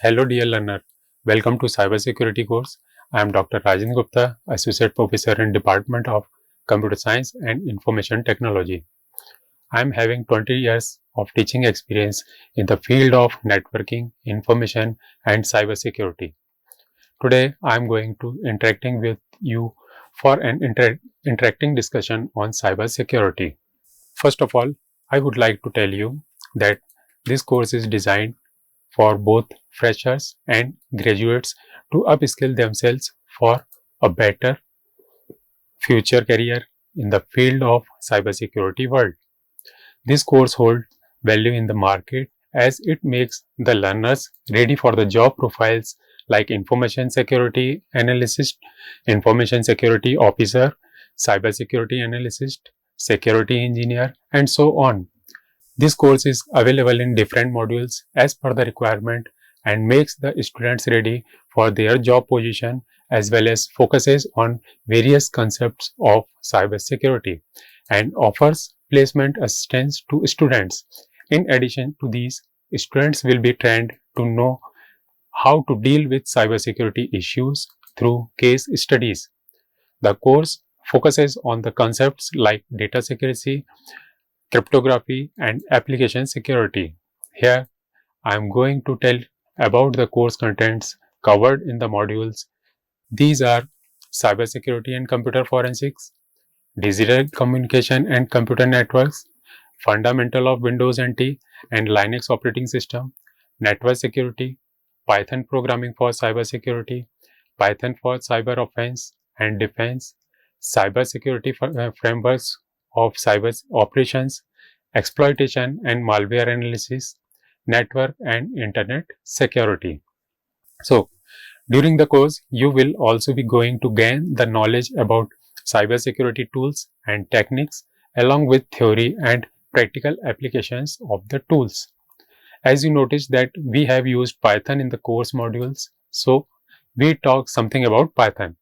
Hello dear learner, welcome to Cybersecurity course. I am Dr. Rajan Gupta, Associate Professor in Department of Computer Science and Information Technology. I am having 20 years of teaching experience in the field of networking, information and cybersecurity. Today I am going to interacting with you for an interacting discussion on cybersecurity. First of all, I would like to tell you that this course is designed for both freshers and graduates to upskill themselves for a better future career in the field of cybersecurity world. This course holds value in the market as it makes the learners ready for the job profiles like information security analyst, information security officer, cybersecurity analyst, security engineer, and so on. This course is available in different modules as per the requirement and makes the students ready for their job position as well as focuses on various concepts of cybersecurity and offers placement assistance to students. In addition to these, students will be trained to know how to deal with cybersecurity issues through case studies. The course focuses on the concepts like data security, cryptography and application security. Here I am going to tell about the course contents covered in the modules. These are cybersecurity and computer forensics, digital communication and computer networks, fundamental of Windows NT and Linux operating system, network security, Python programming for cybersecurity, Python for cyber offense and defense, cybersecurity frameworks of cyber operations, exploitation and malware analysis, network and internet security. So, during the course, you will also be going to gain the knowledge about cybersecurity tools and techniques along with theory and practical applications of the tools. As you notice that we have used Python in the course modules, so we talk something about Python.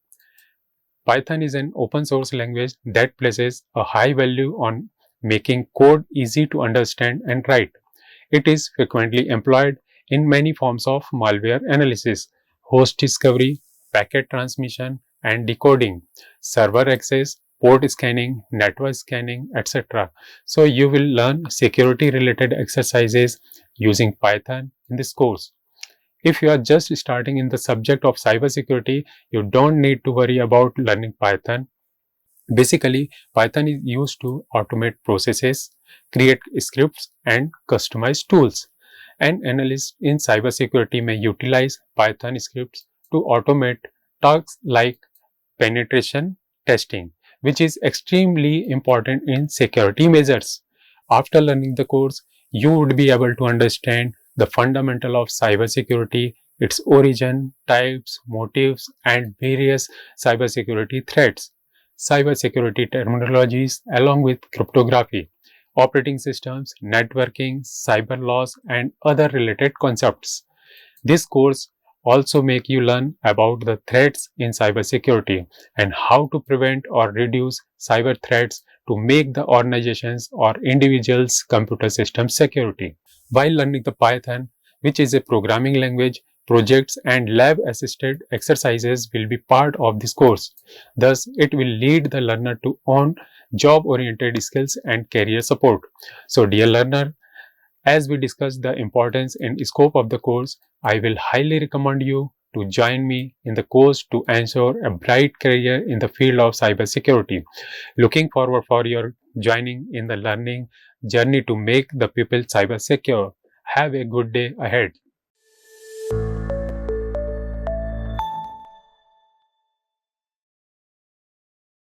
Python is an open source language that places a high value on making code easy to understand and write. It is frequently employed in many forms of malware analysis, host discovery, packet transmission and decoding, server access, port scanning, network scanning, etc. So you will learn security related exercises using Python in this course. If you are just starting in the subject of cybersecurity, you don't need to worry about learning Python. Basically, Python is used to automate processes, create scripts, and customize tools. An analyst in cybersecurity may utilize Python scripts to automate tasks like penetration testing, which is extremely important in security measures. After learning the course, you would be able to understand the fundamental of cybersecurity, its origin, types, motives, and various cybersecurity threats, cybersecurity terminologies along with cryptography, operating systems, networking, cyber laws, and other related concepts. This course also make you learn about the threats in cybersecurity and how to prevent or reduce cyber threats to make the organizations or individuals' computer system security. While learning the Python, which is a programming language, projects and lab assisted exercises will be part of this course. Thus, it will lead the learner to own job oriented skills and career support. So, dear learner, as we discuss the importance and scope of the course, I will highly recommend you to join me in the course to ensure a bright career in the field of cybersecurity. Looking forward for your joining in the learning journey to make the people cyber secure. Have a good day ahead.